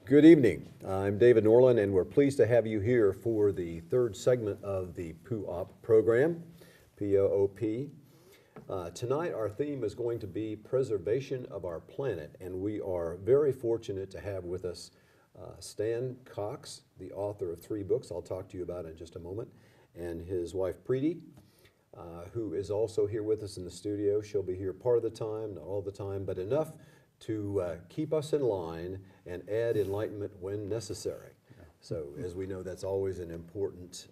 Good evening. I'm David Norlin, and we're pleased to have you here for the third segment of the POOP program, P-O-O-P. Tonight, our theme is going to be preservation of our planet, and we are very fortunate to have with us Stan Cox, the author of 3 books I'll talk to you about in just a moment, and his wife Priti, who is also here with us in the studio. She'll be here part of the time, not all the time, but enough to keep us in line and add enlightenment when necessary. So as we know, that's always an important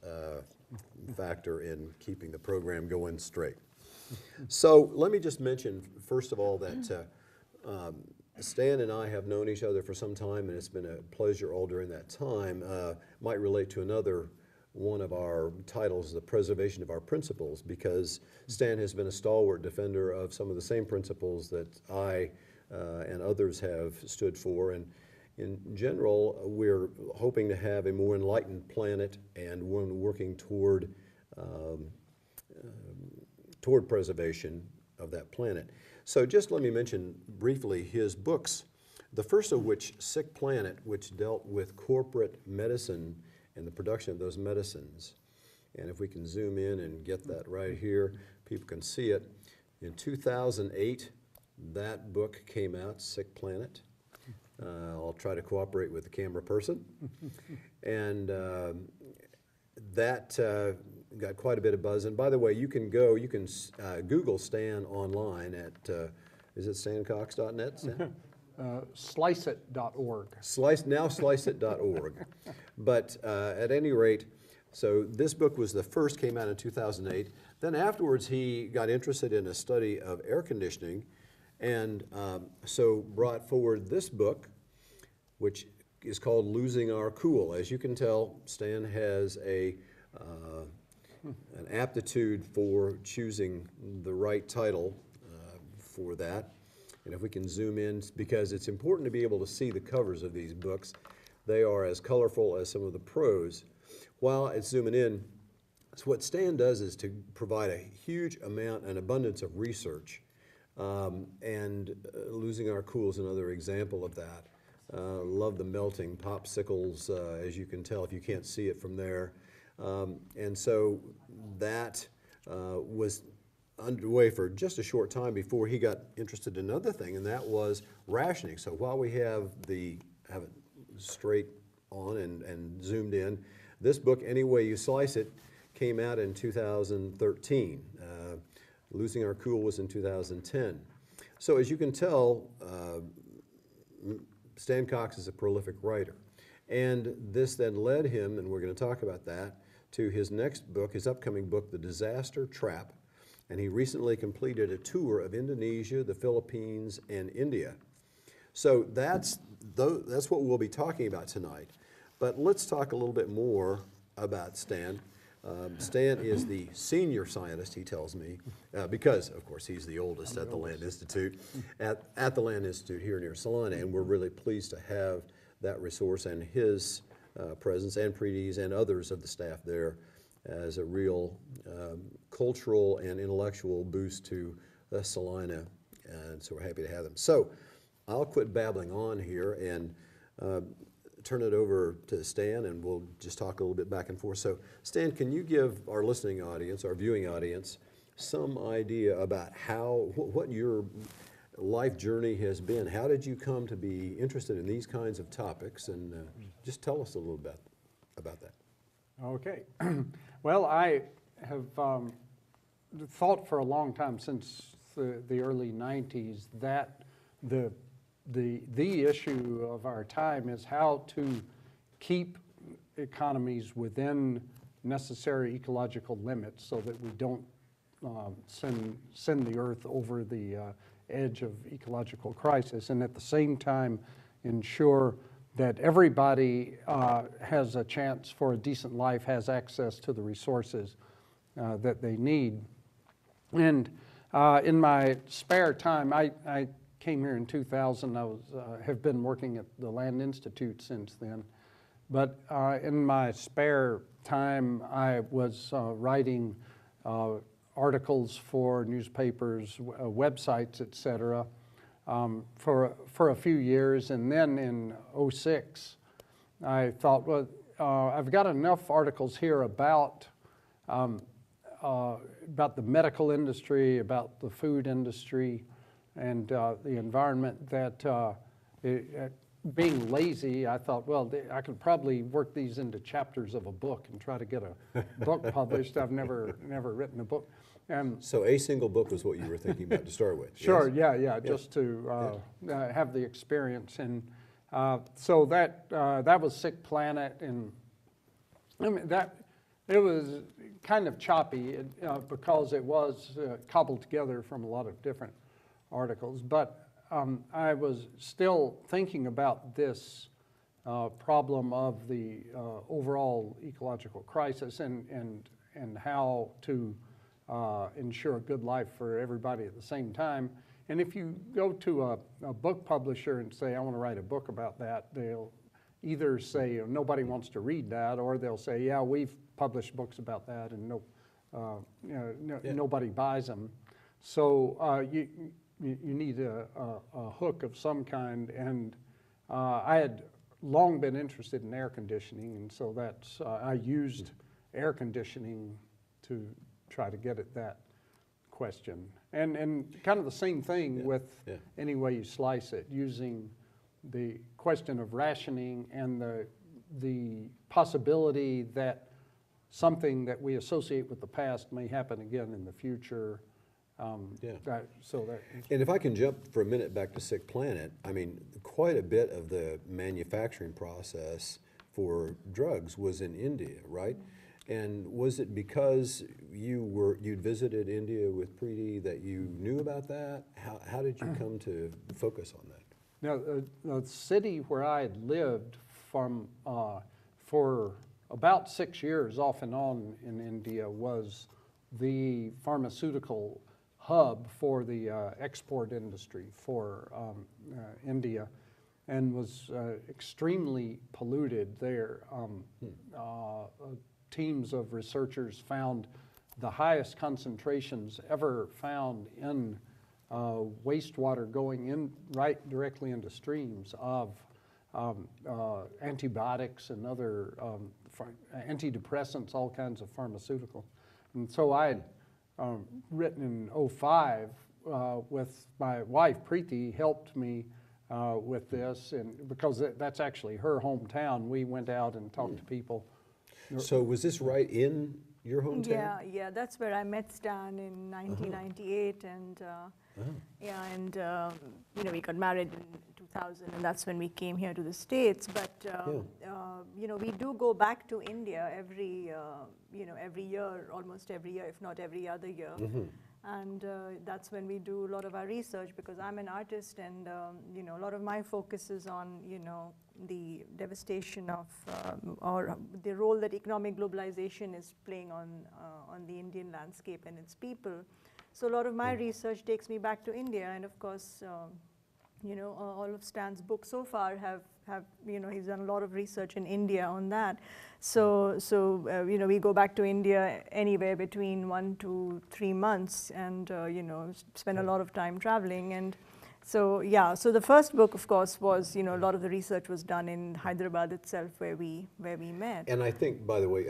factor in keeping the program going straight. So let me just mention, first of all, that Stan and I have known each other for some time, and it's been a pleasure all during that time. Might relate to another one of our titles, the preservation of our principles, because Stan has been a stalwart defender of some of the same principles that I and others have stood for. And in general, we're hoping to have a more enlightened planet and one working toward preservation of that planet. So just let me mention briefly his books, the first of which, Sick Planet, which dealt with corporate medicine and the production of those medicines. And if we can zoom in and get that right here, people can see it. In 2008, that book came out, Sick Planet. I'll try to cooperate with the camera person. And that got quite a bit of buzz. And by the way, you can Google Stan online at, is it stancox.net, Stan? Sliceit.org. Sliceit.org. But at any rate, so this book was the first, came out in 2008. Then afterwards, he got interested in a study of air conditioning, and so brought forward this book, which is called Losing Our Cool. As you can tell, Stan has an aptitude for choosing the right title for that. And if we can zoom in, because it's important to be able to see the covers of these books. They are as colorful as some of the prose. While it's zooming in, so what Stan does is to provide a huge amount, an abundance of research. Losing Our Cool is another example of that. Love the melting popsicles, as you can tell if you can't see it from there. And so that was underway for just a short time before he got interested in another thing, and that was rationing. So while we have it straight on and zoomed in, this book, Any Way You Slice It, came out in 2013. Losing Our Cool was in 2010. So as you can tell, Stan Cox is a prolific writer. And this then led him, and we're going to talk about that, to his next book, his upcoming book, The Disaster Trap. And he recently completed a tour of Indonesia, the Philippines, and India. So that's what we'll be talking about tonight. But let's talk a little bit more about Stan. Stan is the senior scientist, he tells me, because, of course, he's the oldest at the Land Institute, at the Land Institute here near Salina, and we're really pleased to have that resource and his presence, and Priti's and others of the staff there, as a real cultural and intellectual boost to Salina, and so we're happy to have them. So I'll quit babbling on here and turn it over to Stan, and we'll just talk a little bit back and forth. So Stan, can you give our listening audience, our viewing audience, some idea about what your life journey has been? How did you come to be interested in these kinds of topics? And just tell us a little bit about that. Okay. Well, I have thought for a long time, since the early 90s, that the issue of our time is how to keep economies within necessary ecological limits so that we don't send the earth over the edge of ecological crisis, and at the same time ensure that everybody has a chance for a decent life, has access to the resources that they need. And in my spare time, I came here in 2000. I have been working at the Land Institute since then. But in my spare time, I was writing articles for newspapers, websites, etc., for a few years, and then in '06, I thought, well, I've got enough articles here about the medical industry, about the food industry, and the environment that being lazy, I thought, well, I could probably work these into chapters of a book and try to get a book published. I've never written a book. So a single book was what you were thinking about to start with? Sure, yes? yeah, just to have the experience. And so that was Sick Planet, and I mean, it was kind of choppy because it was cobbled together from a lot of different articles. But I was still thinking about this problem of the overall ecological crisis and how to ensure a good life for everybody at the same time. And if you go to a book publisher and say, I want to write a book about that, they'll either say nobody wants to read that, or they'll say, yeah, we've published books about that, and nobody buys them. So you need a hook of some kind, and I had long been interested in air conditioning, and so that's I used air conditioning to try to get at that question. And kind of the same thing with any way you slice it, using the question of rationing and the possibility that something that we associate with the past may happen again in the future. And if I can jump for a minute back to Sick Planet, I mean, quite a bit of the manufacturing process for drugs was in India, right? And was it because you'd visited India with Priti that you knew about that? How did you come to focus on that? Now, the city where I had lived for about 6 years off and on in India was the pharmaceutical hub for the export industry for India, and was extremely polluted there. Teams of researchers found the highest concentrations ever found in wastewater going in right directly into streams of antibiotics and other antidepressants, all kinds of pharmaceutical. And so I had written in '05 with my wife, Priti, helped me with this, and because that's actually her hometown, we went out and talked to people. So was this right in your hometown? Yeah, that's where I met Stan in 1998, and we got married in 2000, and that's when we came here to the States. But we do go back to India every year, almost every year, if not every other year. And that's when we do a lot of our research, because I'm an artist, and a lot of my focus is on the devastation of or the role that economic globalization is playing on the Indian landscape and its people. So a lot of my research takes me back to India, and of course, all of Stan's books so far have he's done a lot of research in India on that. So we go back to India anywhere between 1 to 3 months, and spend a lot of time traveling. And so the first book, of course, was a lot of the research was done in Hyderabad itself, where we met. And I think, by the way,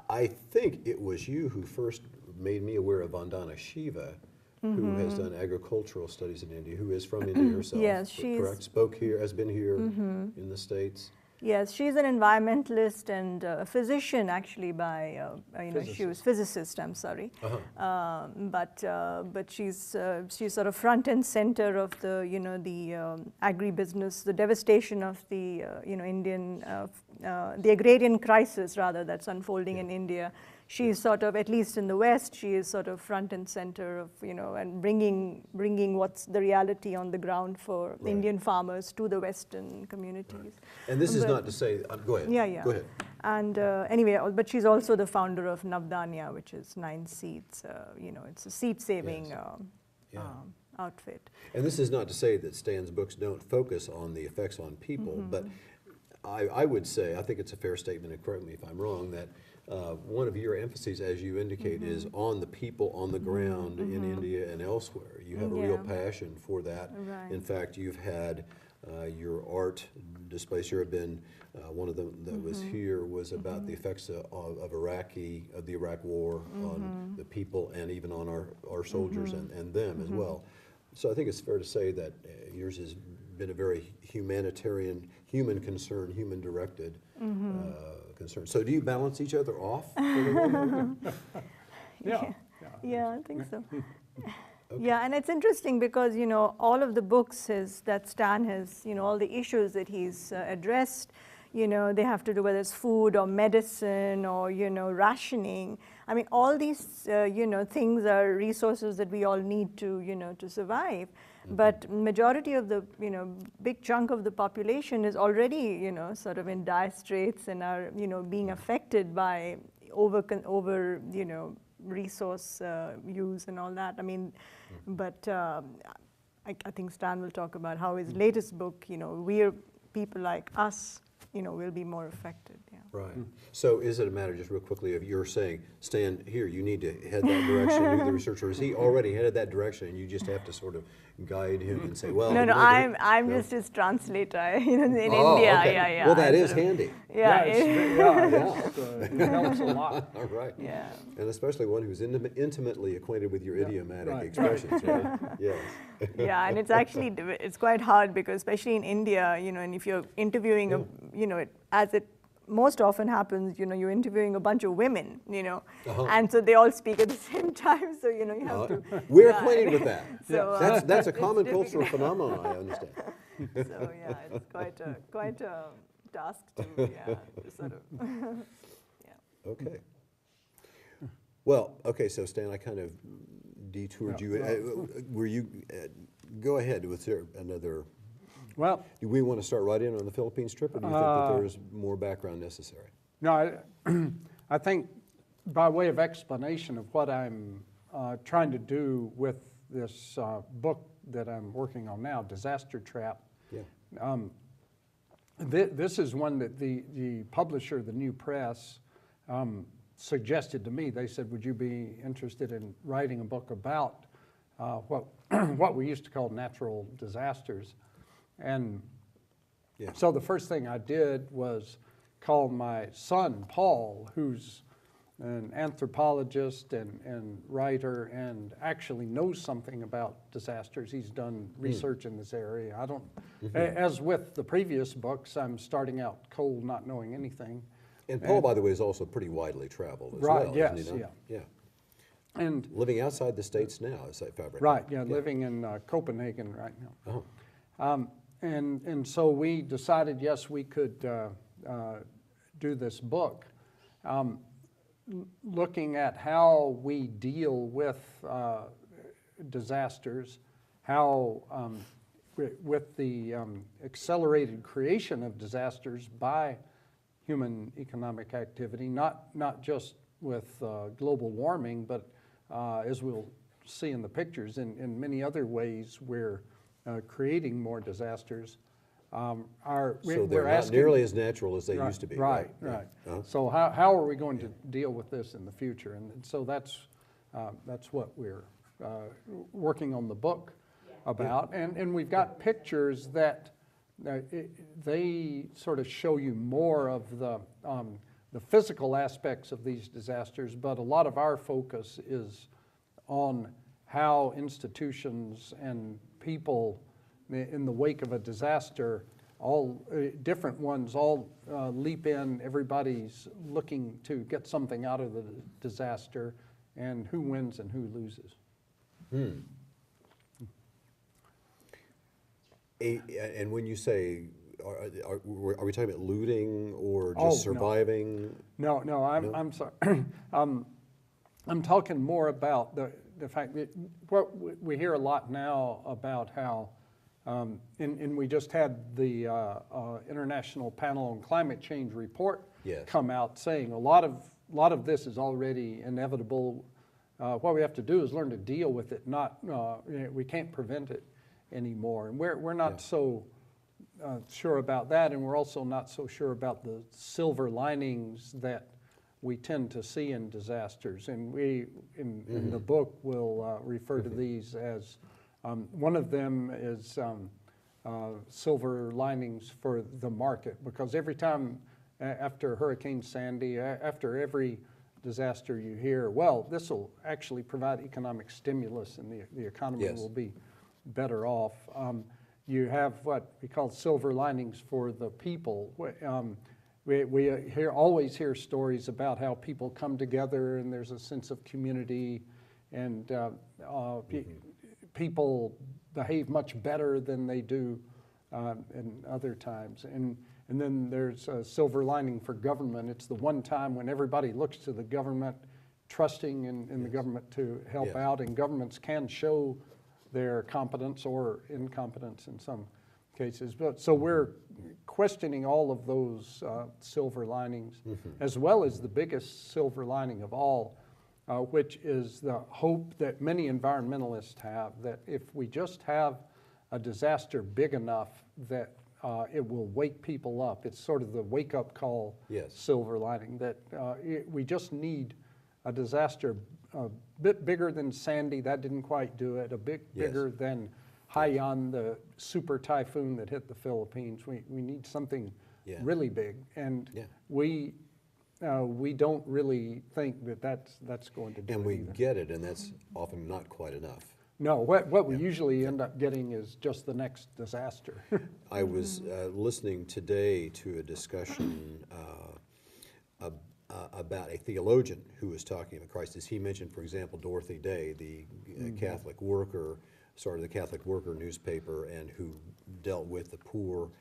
I think it was you who first made me aware of Vandana Shiva, who has done agricultural studies in India, who is from India herself. Yes, she's correct. Spoke here, has been here in the States. Yes, she's an environmentalist and a physician, actually. She was physicist. I'm sorry, but she's sort of front and center of the agribusiness, the devastation of the Indian the agrarian crisis rather that's unfolding in India. She's sort of, at least in the West, she is sort of front and center of, and bringing what's the reality on the ground for Indian farmers to the Western communities. And this is not to say, go ahead. Yeah. Go ahead. And anyway, but she's also the founder of Navdanya, which is 9 Seeds. It's a seed-saving outfit. And this is not to say that Stan's books don't focus on the effects on people, but I would say, I think it's a fair statement, and correct me if I'm wrong, that one of your emphases, as you indicate, is on the people on the ground in India and elsewhere. You have a real passion for that. Right. In fact, you've had your art displays here have been, one of them that was here was about the effects of the Iraq War on the people and even on our soldiers and them as well. So I think it's fair to say that yours has been a very humanitarian, human concern, human directed concern. So do you balance each other off? Yeah. Yeah, I think so. Yeah, and it's interesting because, all of the books that Stan has, all the issues that he's addressed, they have to do whether it's food or medicine or, rationing. I mean, all these, things are resources that we all need to, to survive. But majority of the, big chunk of the population is already, sort of in dire straits and are, being affected by over resource use and all that. I mean, but I think Stan will talk about how his latest book, we're people like us, will be more affected. Yeah. Right. So is it a matter, just real quickly, of you're saying, Stan, here, you need to head that direction, do the research, or is he already headed that direction and you just have to sort of guide him and say, well... No, I'm just his translator, in India. Okay. Yeah. Well, that is handy. Yeah. It helps a lot. All right. Yeah. And especially one who's intimately acquainted with your idiomatic right. expressions, right? Yes. Yeah, and it's actually, it's quite hard because especially in India, and if you're interviewing, as it most often happens, you're interviewing a bunch of women, and so they all speak at the same time, so, you have to... We're acquainted with that. So, That's a common cultural phenomenon, I understand. So, yeah, it's quite a task to sort of, Okay. Well, okay, so Stan, I kind of detoured you. Were you, go ahead, was there another... Well, Do we want to start right in on the Philippines trip, or do you think that there's more background necessary? no, I think by way of explanation of what I'm trying to do with this book that I'm working on now, Disaster Trap, Yeah. This is one that the publisher, the New Press, suggested to me. They said, would you be interested in writing a book about what we used to call natural disasters? And so the first thing I did was call my son, Paul, who's an anthropologist and writer and actually knows something about disasters. He's done research in this area. I don't, as with the previous books, I'm starting out cold, not knowing anything. And Paul, by the way, is also pretty widely traveled as Right, well, yes, isn't he? yeah. Yeah. And Living outside the States now, is that fabric? right, yeah, living in Copenhagen right now. Oh. And so we decided, yes, we could do this book, looking at how we deal with disasters, how with the accelerated creation of disasters by human economic activity, not just with global warming, but as we'll see in the pictures, in many other ways we're creating more disasters. So they're not nearly as natural as they used to be. Right. So how are we going to deal with this in the future? And so that's what we're working on the book about. And we've got pictures that they sort of show you more of the physical aspects of these disasters, but a lot of our focus is on how institutions and people in the wake of a disaster, all different ones, all leap in. Everybody's looking to get something out of the disaster, and who wins and who loses. And when you say, are we talking about looting or just surviving? No, I'm sorry. I'm talking more about the fact that what we hear a lot now about how, and we just had the International Panel on Climate Change report come out saying a lot of this is already inevitable. What we have to do is learn to deal with it. We can't prevent it anymore, and we're not so sure about that, and we're also not so sure about the silver linings that we tend to see in disasters. And we, in the book, will refer to these as, one of them is silver linings for the market, because every time after Hurricane Sandy, after every disaster you hear, well, this will actually provide economic stimulus and the economy Yes. will be better off. You have what we call silver linings for the people. We always hear stories about how people come together and there's a sense of community, and people behave much better than they do in other times. And then there's a silver lining for government. It's the one time when everybody looks to the government, trusting in the government to help out, and governments can show their competence or incompetence in some cases. But so we're questioning all of those silver linings, as well as the biggest silver lining of all, which is the hope that many environmentalists have, that if we just have a disaster big enough that it will wake people up. It's sort of the wake-up call silver lining, that we just need a disaster a bit bigger than Sandy. That didn't quite do it. A bit bigger than Haiyan, the super typhoon that hit the Philippines. We need something really big, and we don't really think that that's going to do it. And we either. get it, and that's often not quite enough. No, what we usually end up getting is just the next disaster. I was listening today to a discussion about a theologian who was talking about Christ. As he mentioned, for example, Dorothy Day, the Catholic worker, started the Catholic Worker newspaper, and who dealt with the poor.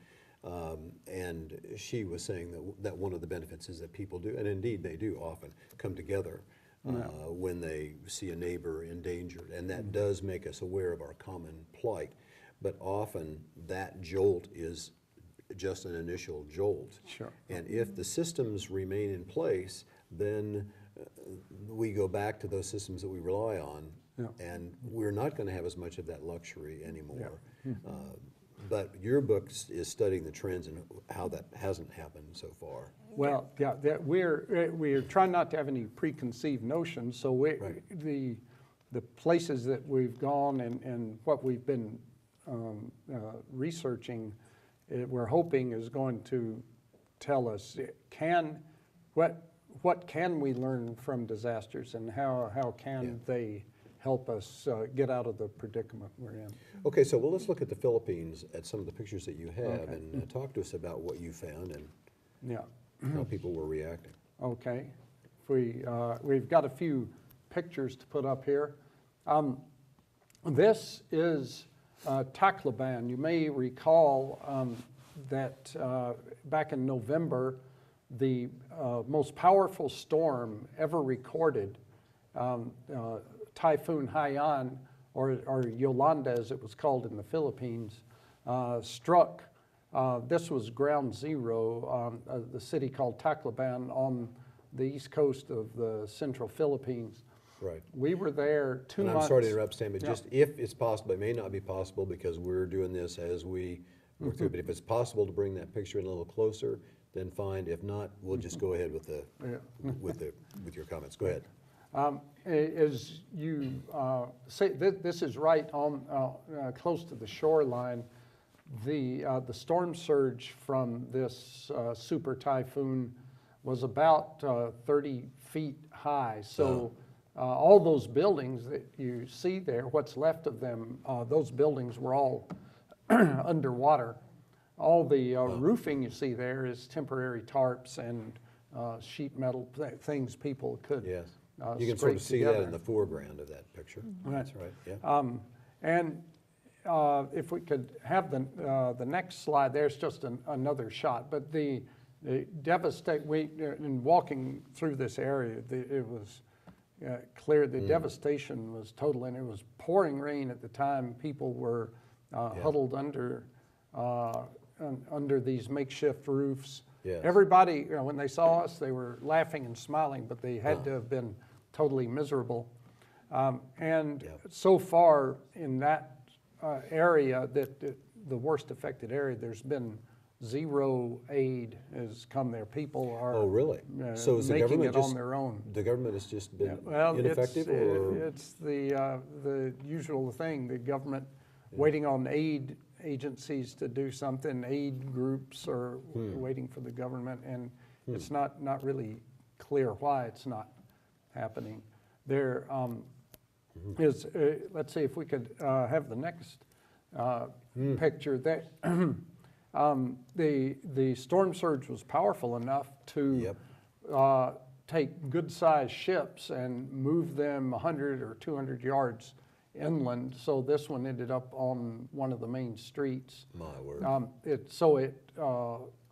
And she was saying that one of the benefits is that people do, and indeed they do often, come together when they see a neighbor endangered. And that does make us aware of our common plight. But often that jolt is just an initial jolt. Sure. And if the systems remain in place, then we go back to those systems that we rely on, and we're not going to have as much of that luxury anymore. But your book is studying the trends and how that hasn't happened so far. Well, we're trying not to have any preconceived notions. So the places that we've gone and what we've been researching, we're hoping is going to tell us what can we learn from disasters, and how can they help us get out of the predicament we're in. Okay, so let's look at the Philippines, at some of the pictures that you have, and talk to us about what you found and how people were reacting. Okay, we've got a few pictures to put up here. This is Tacloban. You may recall that back in November, the most powerful storm ever recorded, Typhoon Haiyan, or Yolanda as it was called in the Philippines, struck. This was ground zero, the city called Tacloban on the east coast of the central Philippines. Right. We were there 2 months. I'm sorry to interrupt, Stan, but just if it's possible, it may not be possible because we're doing this as we work through, but if it's possible to bring that picture in a little closer, then fine. If not, we'll just go ahead with with your comments. Go ahead. As you say, this is right on close to the shoreline. The storm surge from this super typhoon was about 30 feet high. So all those buildings that you see there, what's left of them, those buildings were all underwater. All the roofing you see there is temporary tarps and sheet metal things people could you can sort of see that in the foreground of that picture. That's right. Yeah. And if we could have the next slide, there's just another shot. But the in walking through this area, it was clear the devastation was total, and it was pouring rain at the time. People were huddled under these makeshift roofs. Yes. Everybody, when they saw us, they were laughing and smiling, but they had to have been totally miserable. So far in that area, the worst affected area, there's been zero aid has come there. People are Oh, really? So is the making government it just on their own. The government has just been Well, ineffective, or it's the usual thing. The government waiting on aid agencies to do something. Aid groups are waiting for the government, and it's not really clear why it's not happening. There is. Let's see if we could have the next picture. That the storm surge was powerful enough to take good-sized ships and move them 100 or 200 yards inland. So this one ended up on one of the main streets. my word?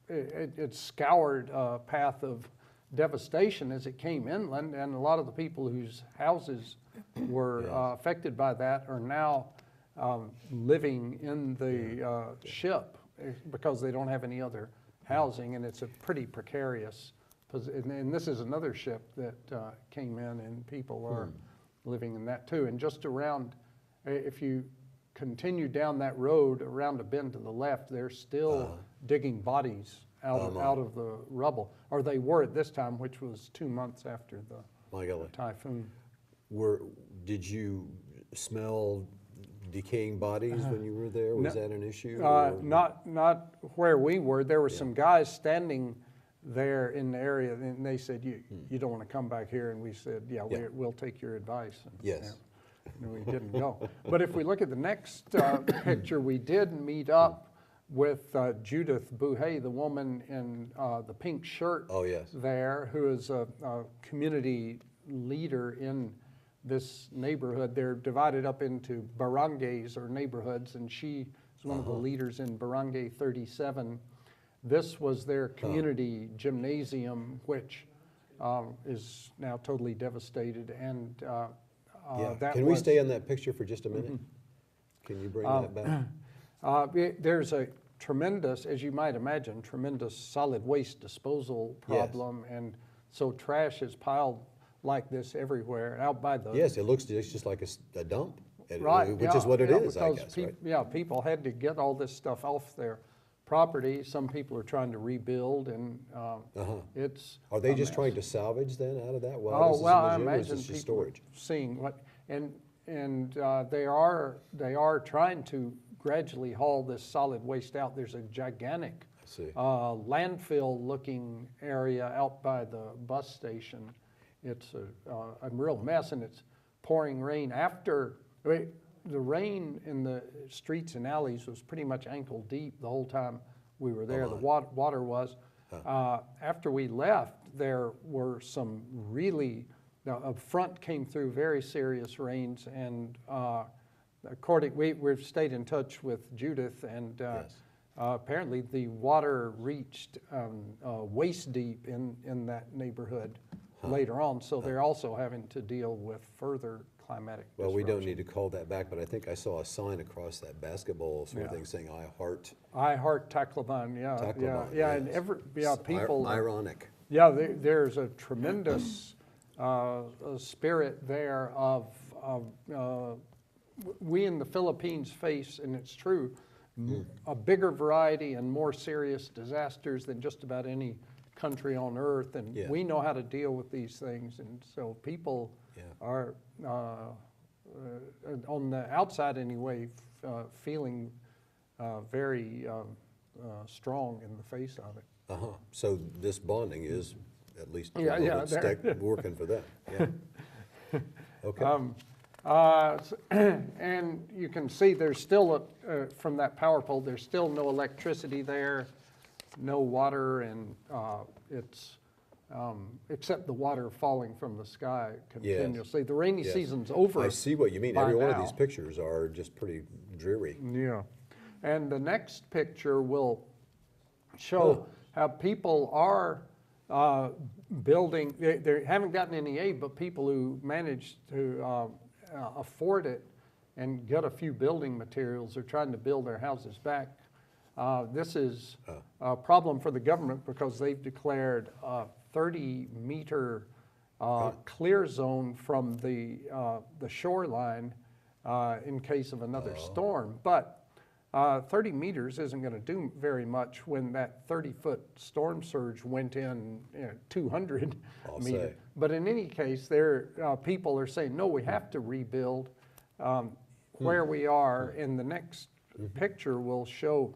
It scoured a path of devastation as it came inland, and a lot of the people whose houses were affected by that are now living in the ship because they don't have any other housing, and it's a pretty precarious position. And this is another ship that came in, and people are living in that too. And just around, if you continue down that road around a bend to the left, they're still digging bodies out of the rubble, or they were at this time, which was 2 months after the typhoon. Did you smell decaying bodies when you were there? Was that an issue? Not where we were. There were some guys standing there in the area, and they said, you don't want to come back here. And we said, we'll take your advice. And, yes. And we didn't go. But if we look at the next picture, we did meet up with Judith Buhay, the woman in the pink shirt there, who is a community leader in this neighborhood. They're divided up into barangays, or neighborhoods, and she is one of the leaders in Barangay 37. This was their community gymnasium, which is now totally devastated. And Can we stay on that picture for just a minute? Can you bring that back? There's a tremendous, as you might imagine, tremendous solid waste disposal problem, and so trash is piled like this everywhere out by the... Yes, it looks just like a dump, right, which is what it is, I guess, right? People had to get all this stuff off their property. Some people are trying to rebuild, and it's... Are they just trying to salvage then out of that? I imagine just people storage? Seeing what... And they are trying to gradually haul this solid waste out. There's a gigantic landfill-looking area out by the bus station. It's a real mess, and it's pouring rain. The rain in the streets and alleys was pretty much ankle deep the whole time we were there. The water was. After we left, there were some really... Up front came through very serious rains, and we've stayed in touch with Judith, and apparently the water reached waist deep in that neighborhood later on, so they're also having to deal with further climatic disruption. Well, we don't need to call that back, but I think I saw a sign across that basketball sort of thing saying, I heart Tacloban, Tacloban, and people... Ironic. There's a tremendous... spirit there of we in the Philippines face, and it's true, a bigger variety and more serious disasters than just about any country on earth, and we know how to deal with these things, and so people are on the outside anyway feeling very strong in the face of it. So this bonding is at least working for them. Yeah. Okay. And you can see there's still, from that power pole, there's still no electricity there, no water, and it's, except the water falling from the sky continuously. Yes. The rainy season's over. I see what you mean. Every one of these pictures are just pretty dreary. Yeah. And the next picture will show how people are building. They haven't gotten any aid, but people who managed to afford it and get a few building materials are trying to build their houses back. This is a problem for the government because they've declared a 30-meter clear zone from the shoreline in case of another storm. But 30 meters isn't going to do very much when that 30-foot storm surge went in 200 I'll meters. say. But in any case, people are saying, no, we have to rebuild where we are. And the next picture will show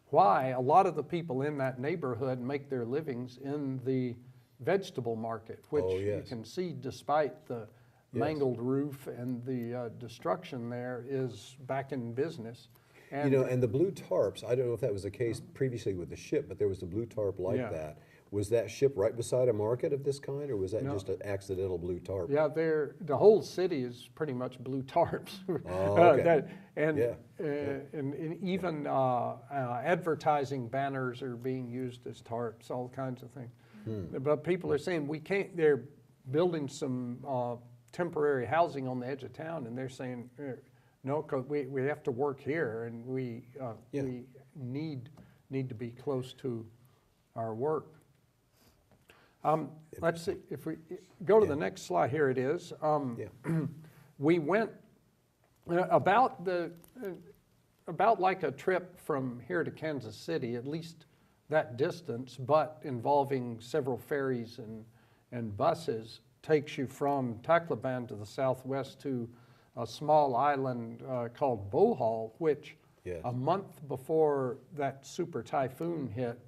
why a lot of the people in that neighborhood make their livings in the vegetable market, which Oh, you yes. can see despite the mangled roof and the destruction there is back in business. And You know, and the blue tarps, I don't know if that was the case previously with the ship, but there was the blue tarp like Yeah. that. Was that ship right beside a market of this kind, or was that No. just an accidental blue tarp? yeah, the whole city is pretty much blue tarps. Oh, okay. And, Yeah. and even advertising banners are being used as tarps, all kinds of things. But people are saying they're building some temporary housing on the edge of town, and they're saying, no, because we have to work here, and we need to be close to our work. Let's see, if we go to the next slide, here it is. We went about like a trip from here to Kansas City, at least that distance, but involving several ferries and buses, takes you from Tacloban to the southwest to a small island called Bohol, which a month before that super typhoon hit,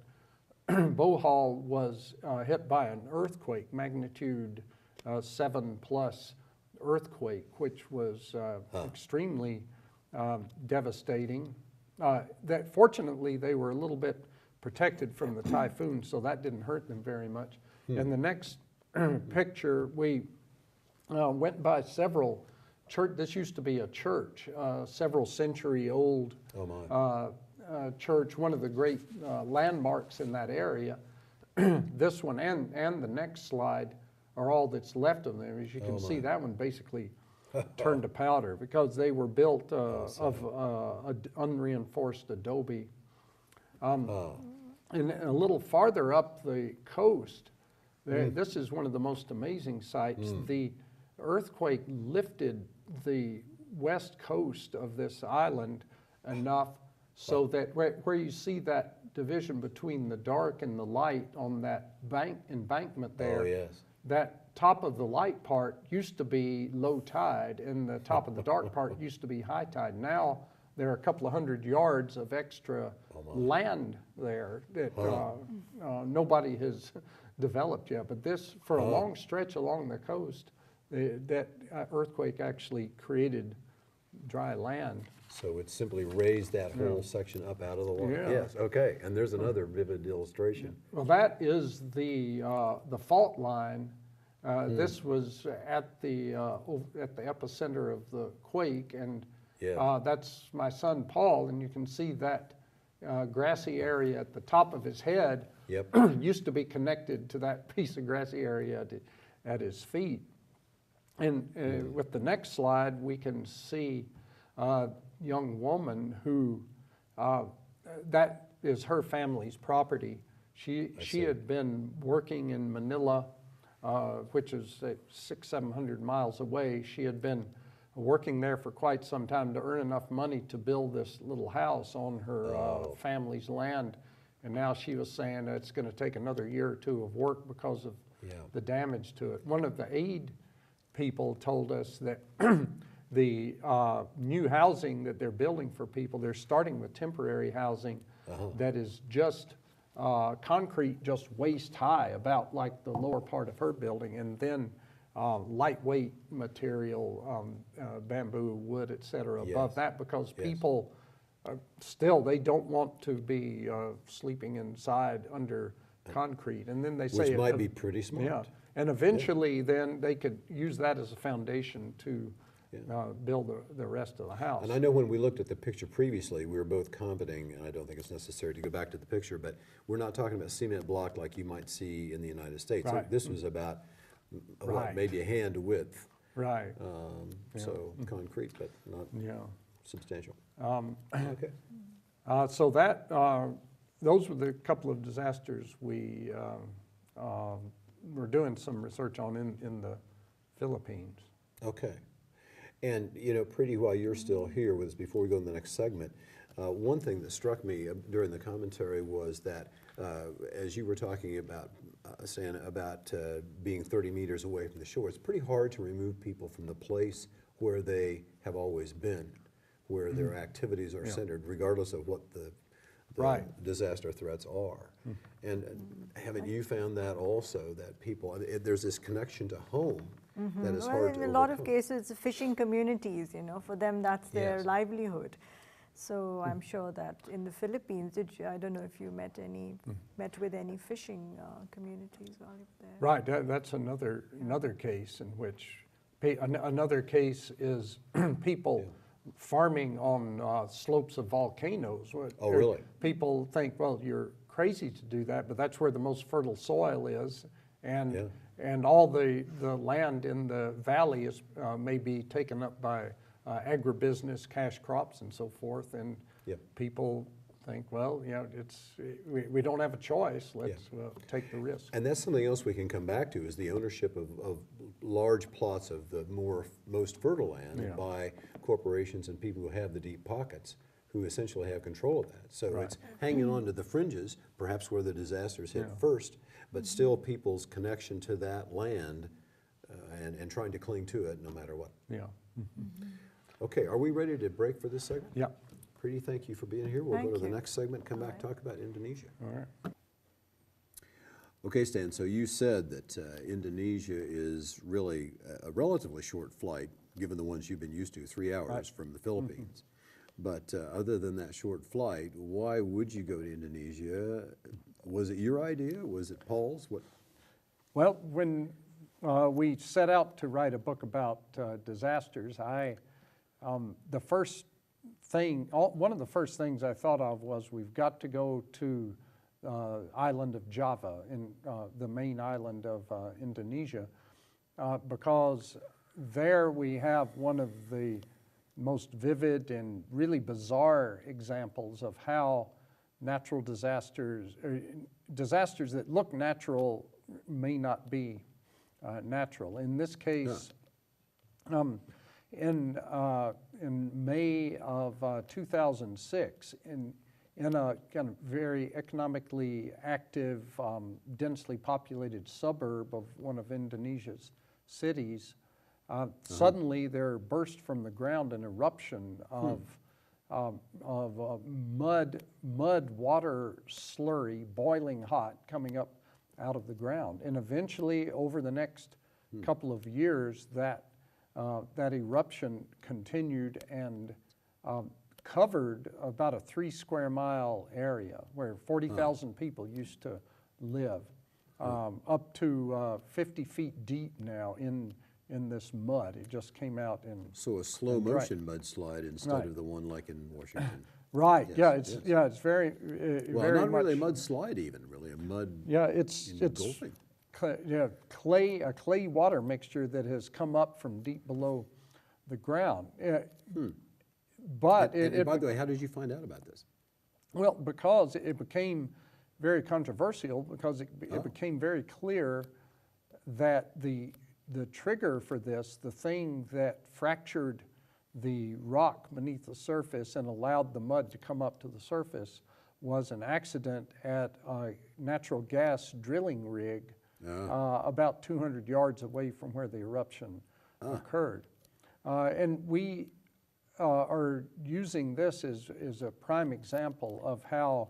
Bohol was hit by an earthquake, magnitude 7+ earthquake, which was extremely devastating. That fortunately they were a little bit protected from the typhoon, so that didn't hurt them very much. In the next picture, we went by several church. This used to be a church, several century old church, one of the great landmarks in that area. This one and the next slide are all that's left of them. As you can see, that one basically turned to powder because they were built of unreinforced adobe. And a little farther up the coast, this is one of the most amazing sights. The earthquake lifted the west coast of this island enough so that where you see that division between the dark and the light on that embankment there, that top of the light part used to be low tide and the top of the dark part used to be high tide. Now there are a couple of 100 yards of extra land there that nobody has developed yet. But this, for a long stretch along the coast, that earthquake actually created dry land. So it simply raised that whole section up out of the water. Yeah. Yes, okay, and there's another vivid illustration. Well, that is the fault line. This was at the epicenter of the quake, and that's my son Paul, and you can see that grassy area at the top of his head used to be connected to that piece of grassy area at his feet. And with the next slide, we can see a young woman who, that is her family's property. She had been working in Manila, which is 600-700 miles away. She had been working there for quite some time to earn enough money to build this little house on her family's land. And now she was saying that it's going to take another year or two of work because of the damage to it. One of the aid people told us that the new housing that they're building for people, they're starting with temporary housing that is just concrete, just waist high, about like the lower part of her building, and then lightweight material, bamboo, wood, et cetera, above that, because people still, they don't want to be sleeping inside under concrete. And then they say— Which might be pretty smart. Yeah, and eventually then they could use that as a foundation to build the rest of the house. And I know when we looked at the picture previously, we were both commenting, and I don't think it's necessary to go back to the picture, but we're not talking about cement block like you might see in the United States. Right. This was about maybe a hand width. Right. So concrete, but not substantial. Okay. So that those were the couple of disasters we were doing some research on in the Philippines. Okay. And, you know, Priti, while you're still here with us, before we go to the next segment, One thing that struck me during the commentary was that as you were talking about, Stan, about being 30 meters away from the shore, it's pretty hard to remove people from the place where they have always been, where their activities are centered, regardless of what the disaster threats are. And haven't you found that also, that people, there's this connection to home that is hard to in a lot of cases, fishing communities, you know, for them that's their livelihood. So I'm sure that in the Philippines, I don't know if you met with any fishing communities while you were there. Right, that's another case in which, another case is people farming on slopes of volcanoes. Oh, really? People think, well, you're crazy to do that, but that's where the most fertile soil is, and all the land in the valley is may be taken up by agribusiness, cash crops, and so forth, and people think, well, we don't have a choice. Let's take the risk. And that's something else we can come back to, is the ownership of large plots of the most fertile land by corporations and people who have the deep pockets, who essentially have control of that. So it's hanging on to the fringes, perhaps where the disasters hit first, but still people's connection to that land and trying to cling to it no matter what. Okay, are we ready to break for this segment? Yeah. Priti, thank you for being here. We'll go to the you. next segment, come back, talk about Indonesia. All right. Okay, Stan, so you said that Indonesia is really a relatively short flight, given the ones you've been used to, 3 hours from the Philippines. But other than that short flight, why would you go to Indonesia? Was it your idea? Was it Paul's? What? Well, when we set out to write a book about disasters, the first thing, one of the first things I thought of was we've got to go to island of Java, in the main island of Indonesia, because there we have one of the most vivid and really bizarre examples of how natural disasters, disasters that look natural may not be natural. In this case, in May of 2006, in a kind of very economically active, densely populated suburb of one of Indonesia's cities, suddenly there burst from the ground an eruption of mud water slurry, boiling hot, coming up out of the ground. And eventually, over the next couple of years, that eruption continued and covered about a 3 square mile area where 40,000 people used to live, up to 50 feet deep now in this mud. It just came out in. So a slow motion mudslide instead of the one like in Washington. Right. Yes, It's very well, very not much, really a mudslide even, really a mud. Yeah, it's engulfing. a clay water mixture that has come up from deep below the ground. But And by the way, how did you find out about this? well, because it became very controversial, because it became very clear that the trigger for this, the thing that fractured the rock beneath the surface and allowed the mud to come up to the surface, was an accident at a natural gas drilling rig about 200 yards away from where the eruption occurred. And we are using this as a prime example of how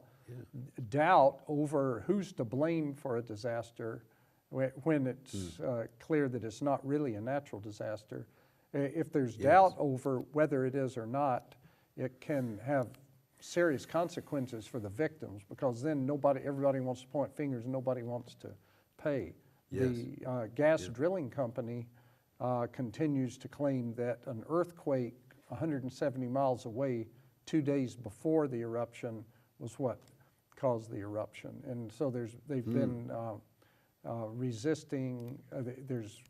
doubt over who's to blame for a disaster, when it's clear that it's not really a natural disaster, if there's doubt over whether it is or not, it can have serious consequences for the victims, because then everybody wants to point fingers and nobody wants to pay. The gas drilling company continues to claim that an earthquake 170 miles away 2 days before the eruption was what caused the eruption. And so they've been resisting. There's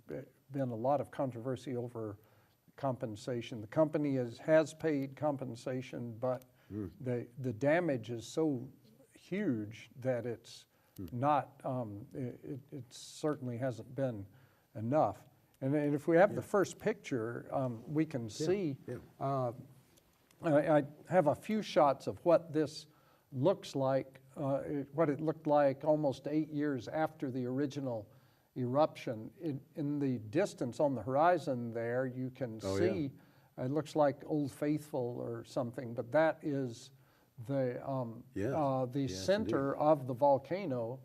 been a lot of controversy over compensation. The company has paid compensation, but the damage is so huge that it's not, it certainly hasn't been enough. And if we have the first picture, we can see I have a few shots of what this looks like, what it looked like almost 8 years after the original eruption. In the distance on the horizon there, you can see, it looks like Old Faithful or something, but that is the center of the volcano.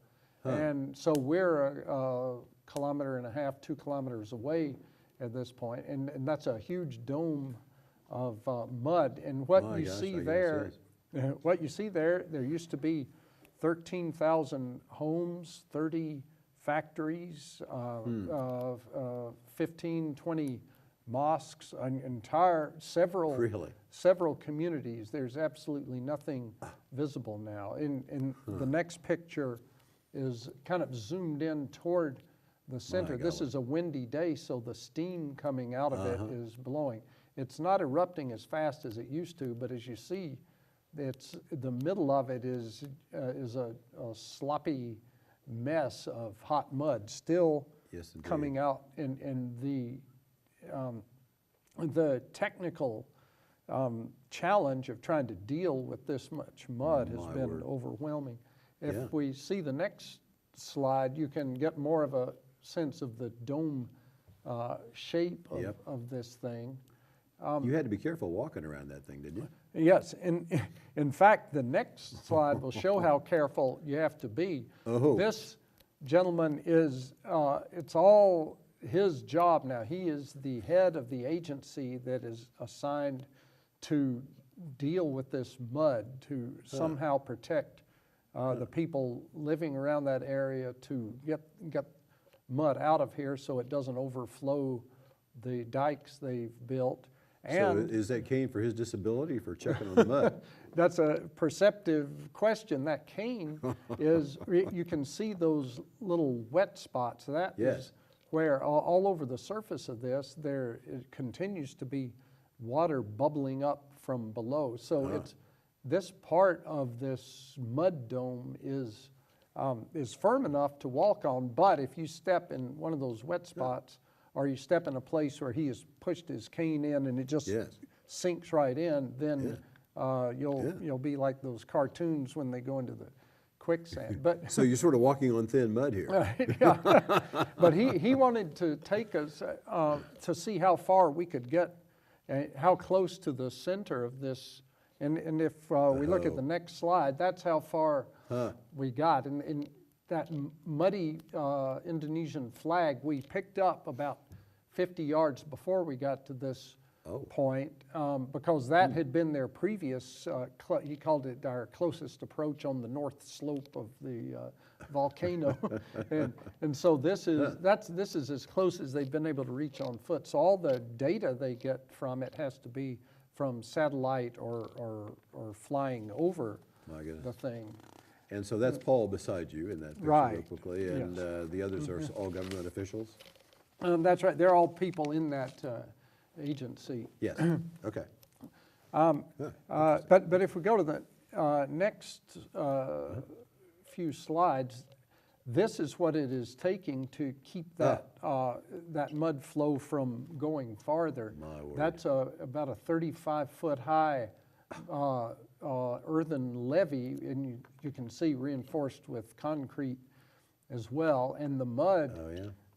And so we're a kilometer and a half, 2 kilometers away at this point, and that's a huge dome of mud. And what you see there, there used to be 13,000 homes, 30 factories, 15, 20 mosques, an entire several communities. There's absolutely nothing visible now. And the next picture is kind of zoomed in toward the center. This is a windy day, so the steam coming out of it is blowing. It's not erupting as fast as it used to, but as you see, it's the middle of it is a sloppy mess of hot mud still coming out, and the technical challenge of trying to deal with this much mud has been overwhelming. If we see the next slide, you can get more of a sense of the dome shape of this thing. You had to be careful walking around that thing, didn't you? Yes, and in fact, the next slide will show how careful you have to be. This gentleman is, it's all his job now. He is the head of the agency that is assigned to deal with this mud, to somehow protect the people living around that area, to get mud out of here so it doesn't overflow the dikes they've built. And so is that cane for his disability for checking on the mud? That's a perceptive question. That cane is, you can see those little wet spots. That is where all over the surface of this, it continues to be water bubbling up from below. So it's this part of this mud dome is firm enough to walk on, but if you step in one of those wet spots, or you step in a place where he has pushed his cane in and it just sinks right in, then you'll be like those cartoons when they go into the quicksand. But so you're sort of walking on thin mud here. But he wanted to take us to see how far we could get, how close to the center of this. And if we look at the next slide, that's how far we got. And that muddy Indonesian flag we picked up about 50 yards before we got to this point, because that had been their previous, he called it our closest approach on the north slope of the volcano. and so this is as close as they've been able to reach on foot. So all the data they get from it has to be from satellite or flying over the thing. And so that's Paul beside you in that picture, real quickly, and the others are all government officials? That's right. They're all people in that agency. Yes. Okay. But if we go to the next few slides, this is what it is taking to keep that that mud flow from going farther. My word. That's about a 35-foot high earthen levee, and you can see reinforced with concrete as well. And the mud,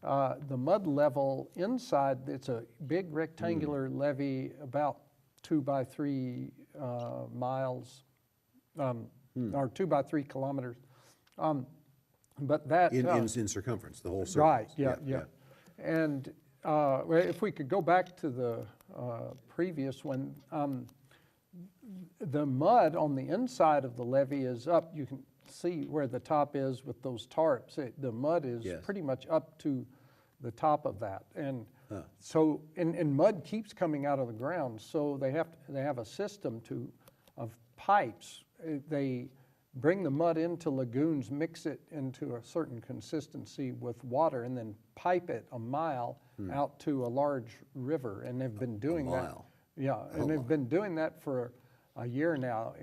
the mud level inside, it's a big rectangular levee, about 2 by 3 miles, or 2 by 3 kilometers. But that in circumference, the whole circle. Right. Yeah. And if we could go back to the previous one. The mud on the inside of the levee is up. You can see where the top is with those tarps. The mud is pretty much up to the top of that, and so and mud keeps coming out of the ground. So they have a system of pipes. They bring the mud into lagoons, mix it into a certain consistency with water, and then pipe it a mile out to a large river. And they've been doing that. Yeah, and they've been doing that for a year now,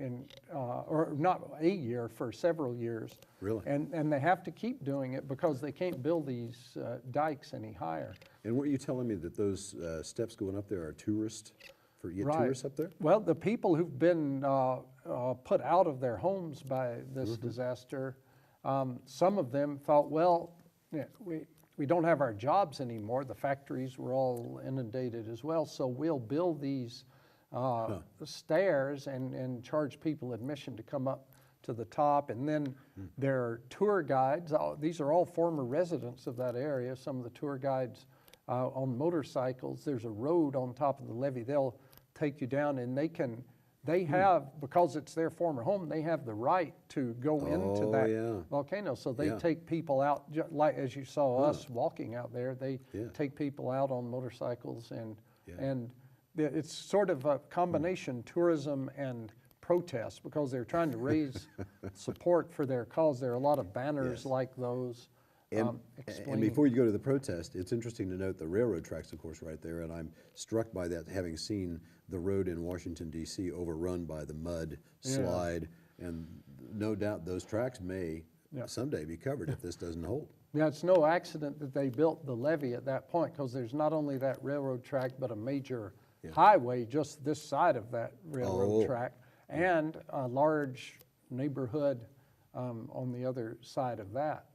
or not a year, for several years. Really? And they have to keep doing it because they can't build these dikes any higher. And weren't you telling me that those steps going up there are tourist for get Right. tourists up there? Well, the people who've been put out of their homes by this disaster, some of them thought, well, yeah, we don't have our jobs anymore. The factories were all inundated as well, so we'll build these stairs and charge people admission to come up to the top. And then there are tour guides. These are all former residents of that area. Some of the tour guides on motorcycles. There's a road on top of the levee. They'll take you down, and they have, because it's their former home, they have the right to go into that volcano. So they take people out, like as you saw us walking out there, they take people out on motorcycles, and it's sort of a combination tourism and protest, because they're trying to raise support for their cause. There are a lot of banners like those. And before you go to the protest, it's interesting to note the railroad tracks, of course, right there, and I'm struck by that, having seen the road in Washington, D.C. overrun by the mud slide, and no doubt those tracks may someday be covered if this doesn't hold. Yeah, it's no accident that they built the levee at that point, because there's not only that railroad track, but a major highway just this side of that railroad track, and a large neighborhood on the other side of that.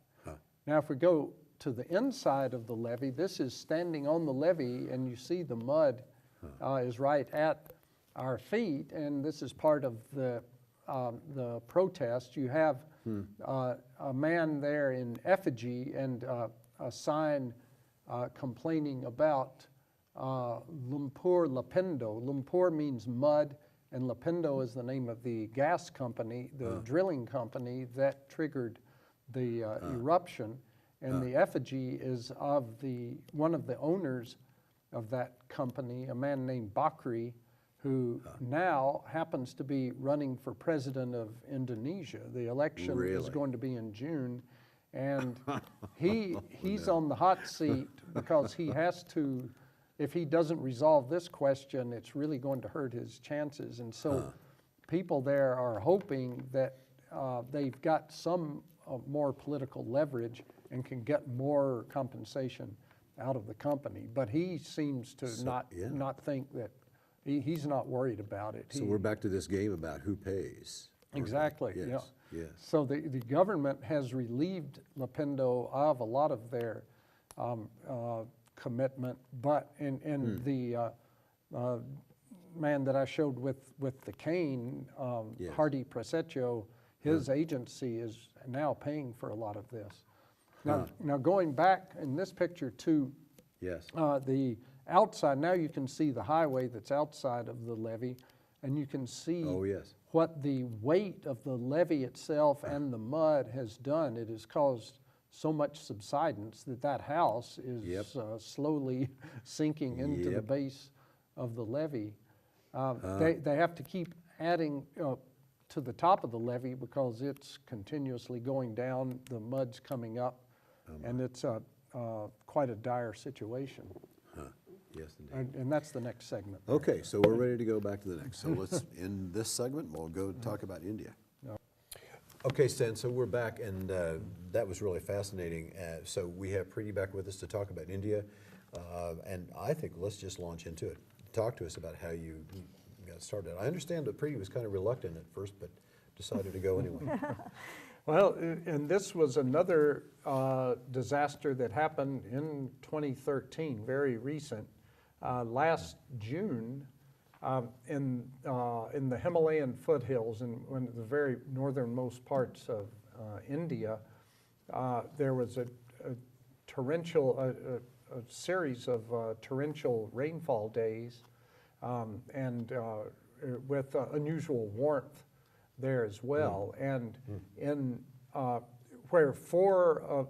Now, if we go to the inside of the levee, this is standing on the levee, and you see the mud is right at our feet, and this is part of the protest. You have a man there in effigy and a sign complaining about Lumpur Lapindo. Lumpur means mud, and Lapindo is the name of the gas company, the drilling company that triggered the eruption. And the effigy is of one of the owners of that company, a man named Bakri, who now happens to be running for president of Indonesia. The election is going to be in June, and he's on the hot seat because he has to. If he doesn't resolve this question, it's really going to hurt his chances. And so people there are hoping that they've got some more political leverage and can get more compensation out of the company. But he seems to not think that, he's not worried about it. So we're back to this game about who pays. Exactly, Yes. So the government has relieved Lapindo of a lot of their commitment, but in the man that I showed with the cane, Hardy Preseccio, his agency is now paying for a lot of this. Now going back in this picture to the outside, now you can see the highway that's outside of the levee, and you can see what the weight of the levee itself and the mud has done. It has caused so much subsidence that house is slowly sinking into the base of the levee. They have to keep adding to the top of the levee because it's continuously going down, the mud's coming up, and it's quite a dire situation. Yes, indeed. And that's the next segment. Okay, so we're ready to go back to the next. So let's, in this segment, we'll go talk about India. Okay, Stan, so we're back, and that was really fascinating. So we have Priti back with us to talk about India, and I think let's just launch into it. Talk to us about how you got started. I understand that Priti was kind of reluctant at first, but decided to go anyway. Well, and this was another disaster that happened in 2013, very recent. Last June, in the Himalayan foothills, in one of the very northernmost parts of India, there was a series of torrential rainfall days, and with unusual warmth there as well. And in where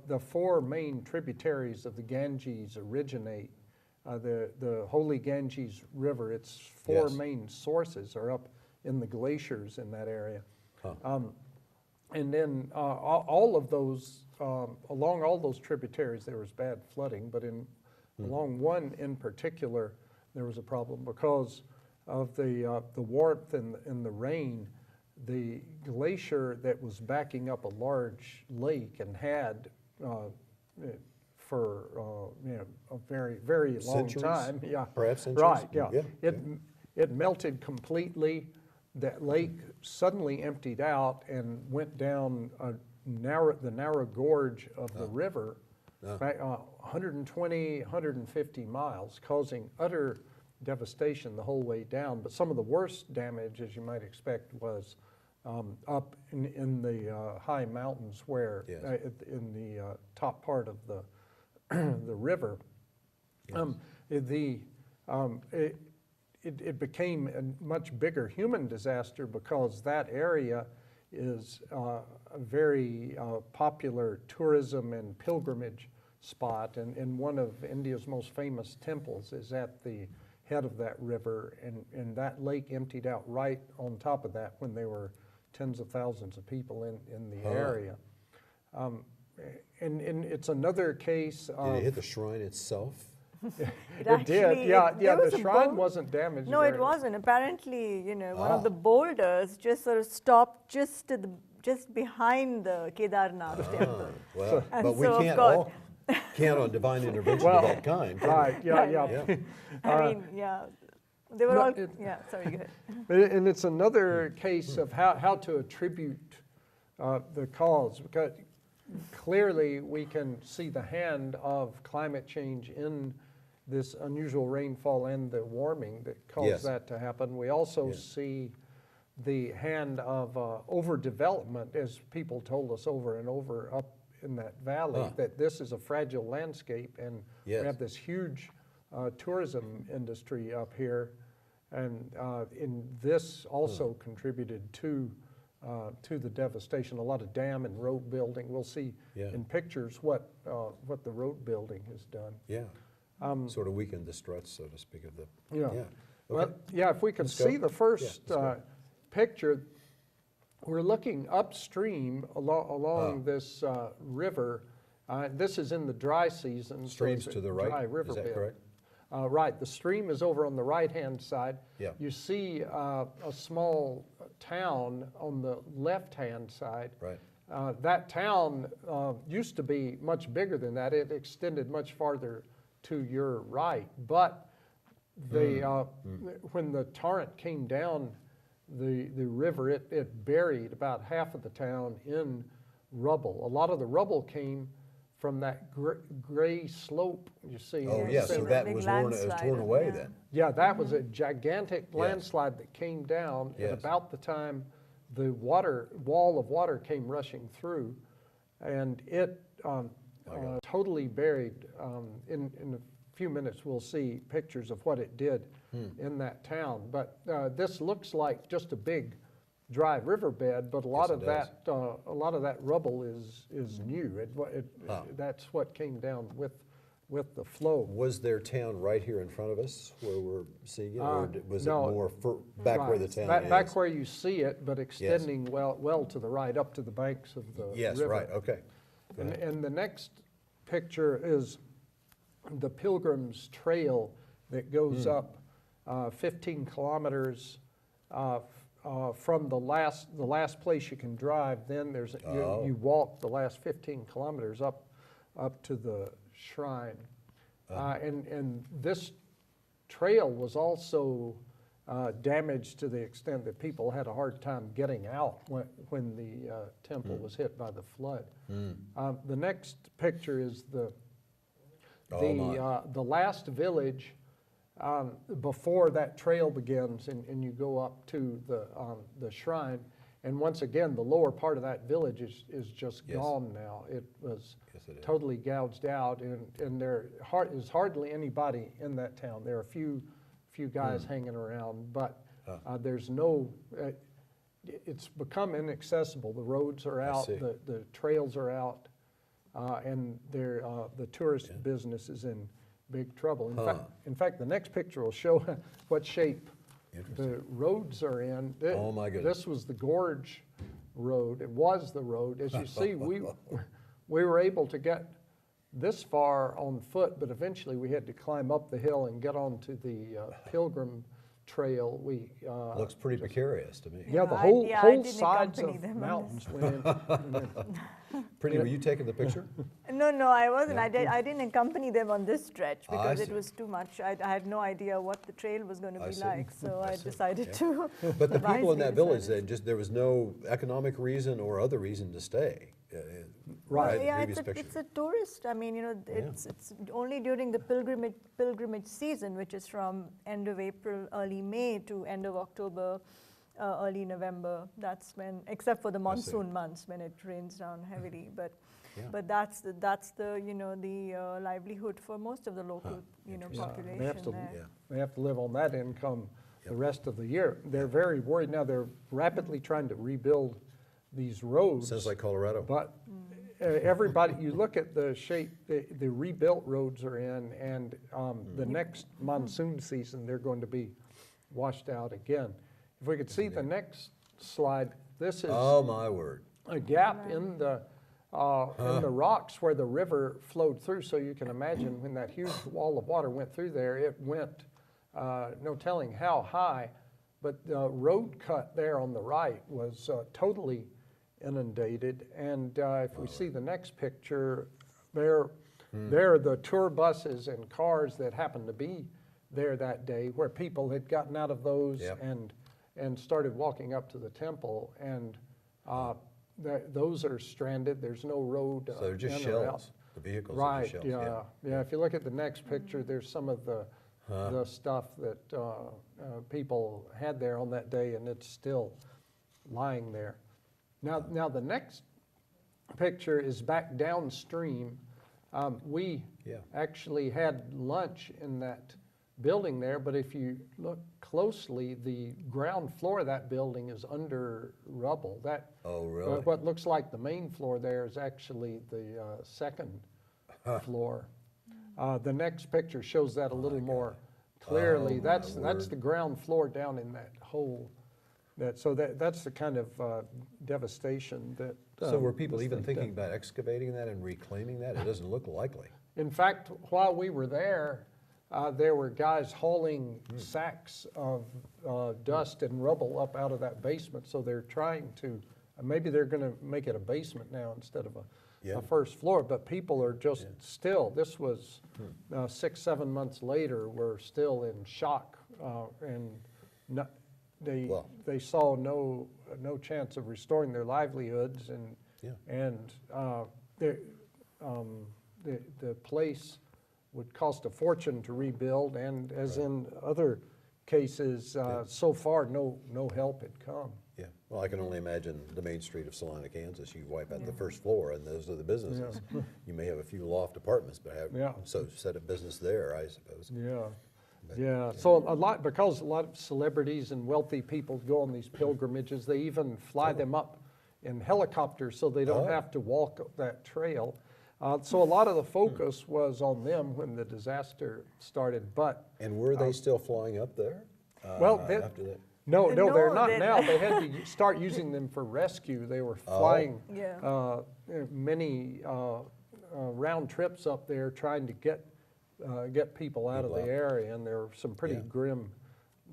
the four main tributaries of the Ganges originate, the holy Ganges River, its four main sources are up in the glaciers in that area. And then all of those, along all those tributaries, there was bad flooding, but along one in particular, there was a problem because of the warmth and the rain. The glacier that was backing up a large lake and had for a very, very long Centuries? time. Perhaps centuries? Right, it melted completely. That lake suddenly emptied out and went down the narrow gorge of the river, 120, 150 miles, causing utter devastation the whole way down. But some of the worst damage, as you might expect, was up in the high mountains where, Yes. in the top part of the the river. Yes. It became a much bigger human disaster because that area is a very popular tourism and pilgrimage spot, and one of India's most famous temples is at the head of that river, and that lake emptied out right on top of that when there were tens of thousands of people in the area. And it's another case of... Did it hit the shrine itself? It did, yeah. The shrine wasn't damaged. No, it wasn't. Apparently, one of the boulders just sort of stopped just behind the Kedarnath temple. Well, And but we so, of can't course- all count on divine intervention of that kind. can we? Right, yeah. Yeah. I mean, yeah, they were no, all, it- yeah, sorry, go ahead. And it's another case of how to attribute the cause, because clearly we can see the hand of climate change in this unusual rainfall and the warming that caused Yes. that to happen. We also Yes. see the hand of overdevelopment, as people told us over and over up in that valley, that this is a fragile landscape, and Yes. we have this huge tourism industry up here, and this also contributed to the devastation. A lot of dam and road building. We'll see Yeah. in pictures what the road building has done. Yeah. Sort of weakened the struts, so to speak, of the, Yeah. yeah. Well, Okay. yeah, if we could Let's go. see the first Yeah, let's picture, we're looking upstream along this river. This is in the dry season. so Streams it's to a the right, dry is riverbed. that correct? Right, the stream is over on the right-hand side. Yeah. You see a small town on the left-hand side. Right. That town used to be much bigger than that. It extended much farther to your right. But when the torrent came down the river, it buried about half of the town in rubble. A lot of the rubble came from that gray slope you see. Oh, Yeah, yeah, so so the that big was landslide, torn away yeah. then. Yeah, that was a gigantic Yes. landslide that came down at Yes. about the time the wall of water came rushing through, and it totally buried. In a few minutes, we'll see pictures of what it did in that town. But this looks like just a big dry riverbed, but a lot Yes, of it that that rubble is new. That's what came down with the flow. Was there town right here in front of us where we're seeing it, or was it no. more back where the town is? Back where you see it, but extending well to the right, up to the banks of the Yes, river. right, okay. Go ahead. And the next picture is the Pilgrim's Trail that goes up 15 kilometers from the last place you can drive. Then you walk the last 15 kilometers up to the shrine. And this trail was also damaged to the extent that people had a hard time getting out when the temple was hit by the flood. The next picture is the last village before that trail begins, and you go up to the shrine. And once again, the lower part of that village is just Yes. gone now. It was Yes, it is. totally gouged out, and there is hardly anybody in that town. There are a few guys hanging around, but there's no. It's become inaccessible. The roads are out, see. the trails are out, and the tourist business is in big trouble. In fact, the next picture will show what shape the roads are in. Oh, my goodness. This was the gorge road. It was the road. As you see, we were able to get this far on foot, but eventually we had to climb up the hill and get onto the Pilgrim Trail. Looks pretty precarious to me. Yeah, the I whole didn't sides accompany of them on mountains went in. Pretty, were you taking the picture? No, I wasn't. Yeah. I didn't accompany them on this stretch I because it see. was too much. I had no idea what the trail was going to I be see. like, so I I see. decided Yeah. to. But the people in wisely that village, decided. then, there was no economic reason or other reason to stay. Right. The Yeah, previous it's picture. a tourist. I mean, it's only during the pilgrimage season, which is from end of April, early May to end of October, early November. That's when, except for the monsoon months when it rains down heavily. Yeah. But that's the the livelihood for most of the local Interesting. population They have to, there. Yeah. they have to live on that income the Yep. rest of the year. They're very worried now. They're rapidly trying to rebuild these roads. Sounds like Colorado. But everybody, you look at the shape the rebuilt roads are in, and the next monsoon season, they're going to be washed out again. If we could see the next slide, this is Oh, my word. a gap in the rocks where the river flowed through. So you can imagine when that huge wall of water went through there, it went no telling how high, but the road cut there on the right was totally inundated. And if we see the next picture, there are the tour buses and cars that happened to be there that day, where people had gotten out of those Yep. and started walking up to the temple, and those are stranded. There's no road. So they're just in or out. shells. The vehicles are Right, just shells. yeah. If you look at the next picture, there's some of the stuff that people had there on that day, and it's still lying there. Now the next picture is back downstream. We Yeah. actually had lunch in that building there, but if you look closely, the ground floor of that building is under rubble. Oh, really? What looks like the main floor there is actually the second floor. The next picture shows that a little more clearly. Oh, my That's word. the ground floor down in that hole. That's the kind of devastation that. So were people this even thing did. thinking about excavating that and reclaiming that? It doesn't look likely. In fact, while we were there were guys hauling sacks of dust and rubble up out of that basement. So they're trying to, maybe they're going to make it a basement now instead of Yeah. a first floor. But people are just still, this was 6-7 months later, we're still in shock. And no, Well. they saw no chance of restoring their livelihoods. Yeah. And the place would cost a fortune to rebuild, and as in other cases, so far, no help had come. Yeah, well, I can only imagine the main street of Salina, Kansas. You wipe out the first floor, and those are the businesses. You may have a few loft apartments, but Yeah. so set up business there, I suppose. Yeah, yeah. So because a lot of celebrities and wealthy people go on these pilgrimages, they even fly them up in helicopters so they don't Oh. have to walk that trail. So a lot of the focus was on them when the disaster started, but And were they still flying up there? Well, after that? no, they're No, not they're now. They had to start using them for rescue. They were flying Yeah. many round trips up there trying to get people out of the People out. area, and there were some pretty Yeah. grim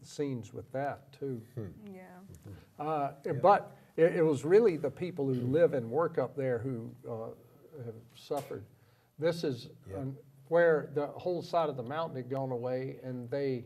scenes with that too. Yeah. But it was really the people who live and work up there who have suffered. This is Yeah. where the whole side of the mountain had gone away, and they,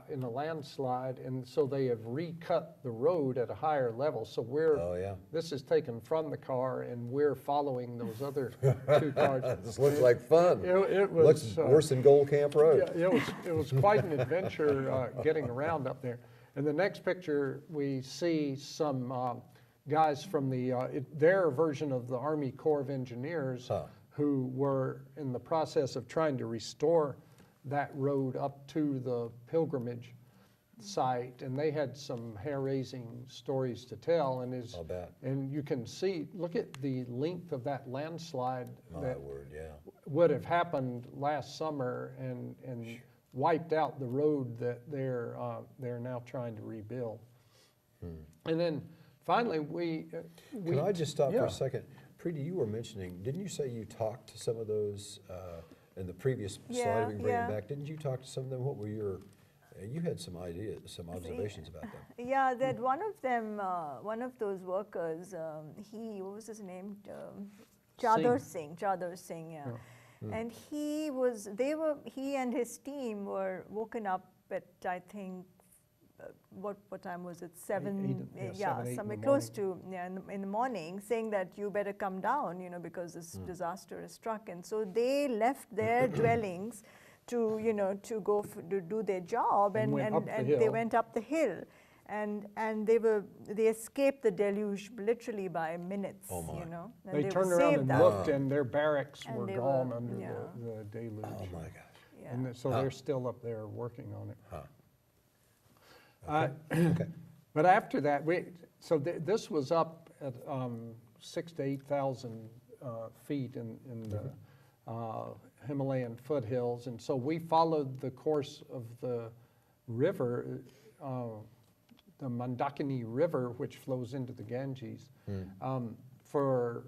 in a landslide, and so they have recut the road at a higher level. So Oh, yeah. this is taken from the car, and we're following those other two cars. This looks like fun. It was. Looks worse than Gold Camp Road. Yeah, it was quite an adventure getting around up there. In the next picture, we see some guys from their version of the Army Corps of Engineers who were in the process of trying to restore that road up to the pilgrimage site, and they had some hair-raising stories to tell. And I'll bet. and you can see, look at the length of that landslide My that word, yeah. would have happened last summer and wiped out the road that they're now trying to rebuild. And then finally, we Can I just stop for yeah. a second? Priti, you were mentioning, didn't you say you talked to some of those in the previous slide? Yeah, We can bring yeah. it back. Didn't you talk to some of them? What were your, you had some ideas, some observations about them. Yeah, that one of them, one of those workers, what was his name? Chadar Singh, yeah. And he and his team were woken up at, I think, what time was it? 7, yeah, 7, 8 in somewhere the close morning. to, yeah, in the morning, saying that you better come down, because this disaster has struck. And so they left their dwellings to, to go to do their job, And went up the they hill. went up the hill. And they escaped the deluge literally by minutes, Oh, my. and They were turned around saved and that looked, way. and their barracks And were they gone were- under yeah. the deluge. Oh, my gosh. Yeah. And so they're still up there working on it. Huh. Okay. But after that, this was up at 6,000 to 8,000 feet in the Himalayan foothills, and so we followed the course of the river, the Mandakini River, which flows into the Ganges, for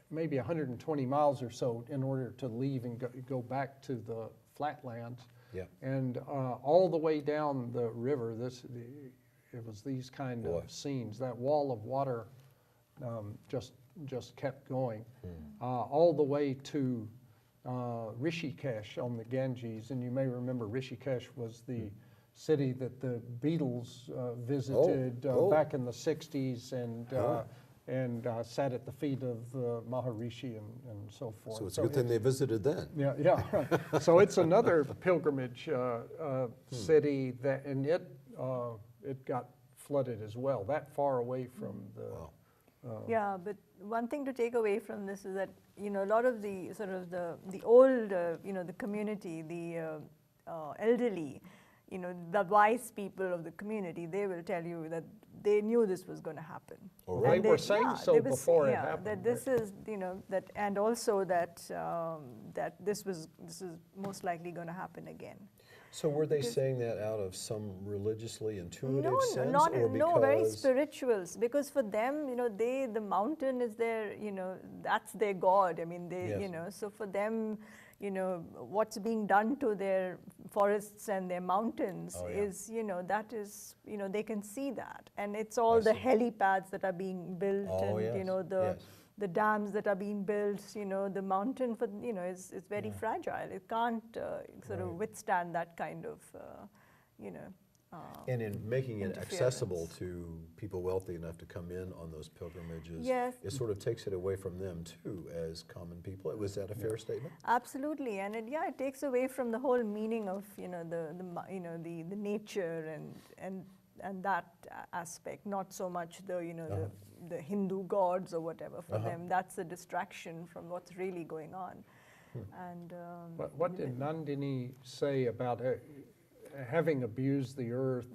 maybe 120 miles or so in order to leave and go back to the flatlands. Yeah. And all the way down the river, it was these kind Boy. of scenes. That wall of water just kept going, all the way to Rishikesh on the Ganges. And you may remember Rishikesh was the city that the Beatles visited Oh. back in the 60s and sat at the feet of Maharishi and so forth. So it's a good thing they visited then. Yeah, right. So it's another pilgrimage city and it got flooded as well, that far away from the. Wow. Yeah, but one thing to take away from this is that, a lot of the sort of the old, the community, the elderly, the wise people of the community, they will tell you that they knew this was going to happen. Oh, They really? were saying so before it yeah, happened. that this is, that, and also that that this is most likely going to happen again. So were they saying that out of some religiously intuitive sense, not or no, very because spirituals. Because for them, the mountain is their, that's their god. I mean, they, Yes. so for them, what's being done to their forests and their mountains Oh, yeah. is, that is, they can see that, and it's all the see. helipads that are being built, Oh, and yes, the. yes. The dams that are being built, the mountain for, is very fragile. It can't sort of withstand that kind of, and in making it interference. accessible to people wealthy enough to come in on those pilgrimages, Yes. it sort of takes it away from them too as common people. Was that a fair statement? Absolutely, and it takes away from the whole meaning of the nature and that aspect. Not so much the Hindu gods or whatever. For them, that's a distraction from what's really going on. And What did Nandini say about having abused the earth,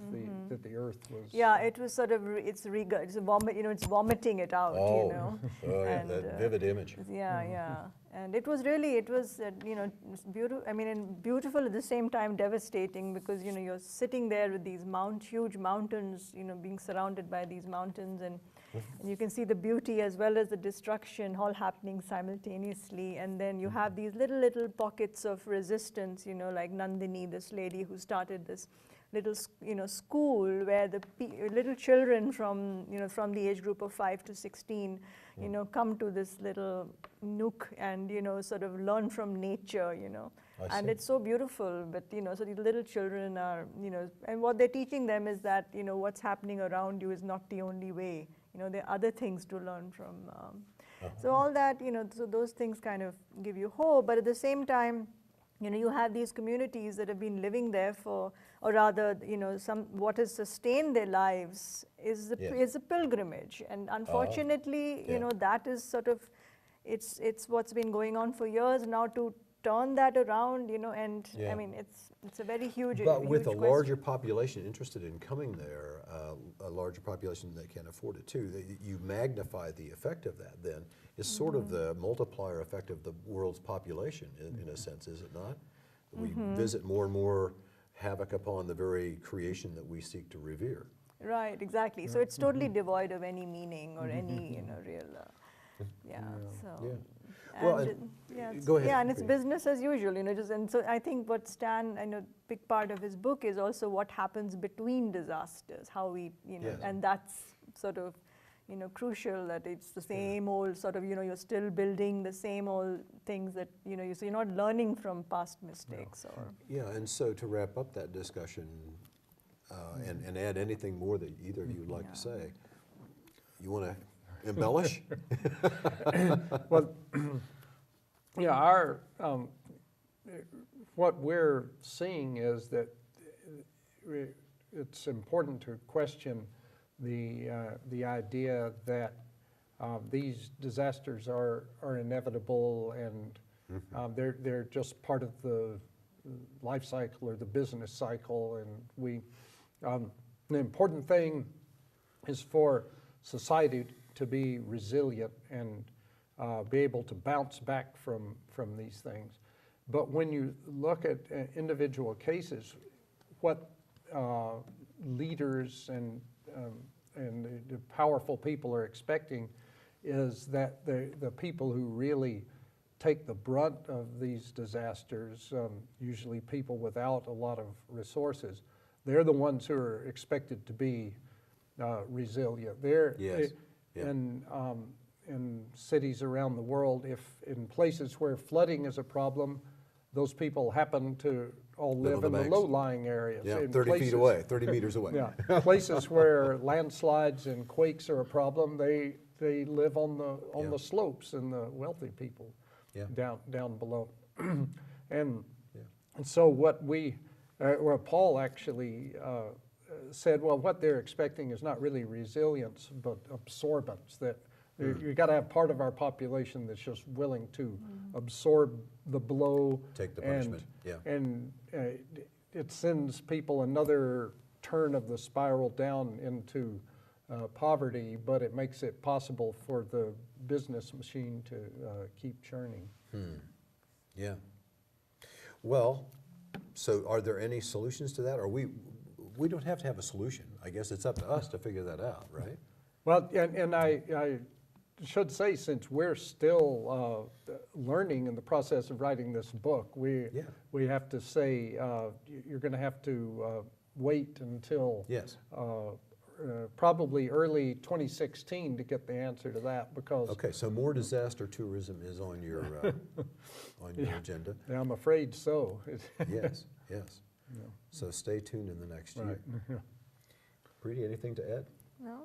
that the earth was? yeah, it was sort of it's vomit. It's vomiting it out. Oh, yeah, and, that vivid image. Yeah. And it was it's beautiful. I mean, and beautiful at the same time, devastating, because you're sitting there with these huge mountains, being surrounded by these mountains, and you can see the beauty as well as the destruction all happening simultaneously. And then you have these little pockets of resistance, like Nandini, this lady who started this little school where the little children from the age group of 5 to 16 come to this little nook and sort of learn from nature, I and see. it's so beautiful. But so these little children are and what they're teaching them is that what's happening around you is not the only way. There are other things to learn from. So all that, so those things kind of give you hope, but at the same time, you have these communities that have been living there for, or rather, what has sustained their lives is a pilgrimage, and unfortunately, yeah. that is sort of, it's what's been going on for years now to turn that around, and Yeah. I mean, it's a very huge. But with a huge larger population interested in coming there, a larger population that can afford it too, you magnify the effect of that then. It's sort of the multiplier effect of the world's population in a sense, is it not? We visit more and more havoc upon the very creation that we seek to revere. Right, exactly. So it's totally devoid of any meaning or any, real, so. Yeah. And Well, go ahead, Yeah, and it's Priti. business as usual, and so I think what Stan, I know, big part of his book is also what happens between disasters, how we, Yes. and that's sort of, crucial that it's the same old sort of, you're still building the same old things that, so you're not learning from past mistakes or. Yeah, and so to wrap up that discussion and add anything more that either of you would like to say, you want to embellish? Well, yeah, what we're seeing is that it's important to question the idea that these disasters are inevitable and they're just part of the life cycle or the business cycle, and the important thing is for society to be resilient and be able to bounce back from these things. But when you look at individual cases, what leaders and the powerful people are expecting is that the people who really take the brunt of these disasters, usually people without a lot of resources, they're the ones who are expected to be resilient. They're Yes. in cities around the world, if in places where flooding is a problem, those people happen to all Live live on in the the banks. low-lying areas. Yeah, In 30 feet places- away, 30 meters away. Yeah, places where landslides and quakes are a problem, they live on Yeah. the slopes, and the wealthy people Yeah. down below. and Yeah. and so what Paul actually said, well, what they're expecting is not really resilience, but absorbance. That you got to have part of our population that's just willing to absorb the blow. Take the punishment, yeah. And it sends people another turn of the spiral down into poverty, but it makes it possible for the business machine to keep churning. Yeah. Well, so are there any solutions to that? Or we don't have to have a solution. I guess it's up to us to figure that out, right? Well, and I should say, since we're still learning in the process of writing this book, we have to say you're going to have to wait until Yes. probably early 2016 to get the answer to that, because Okay, so more disaster tourism is on your agenda. yeah, I'm afraid so. Yes, yes. So stay tuned in the next year. Right. Priti, anything to add? No?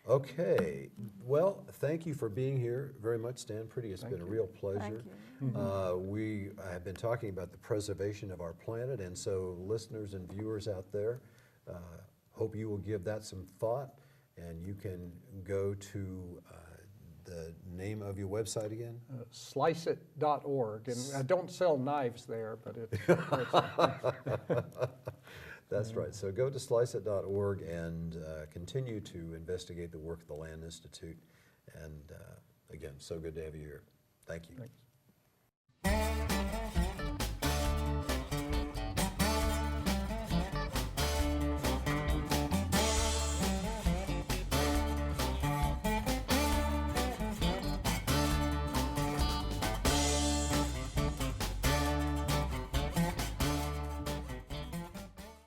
Okay, well, thank you for being here very much, Stan. Priti, it's Thank been a you. real pleasure. Thank We have been talking about the preservation of our planet, and so listeners and viewers out there, hope you will give that some thought, and you can go to the name of your website again? Sliceit.org, and I don't sell knives there, but That's right. So go to sliceit.org and continue to investigate the work of the Land Institute. And again, so good to have you here. Thank you. Thanks.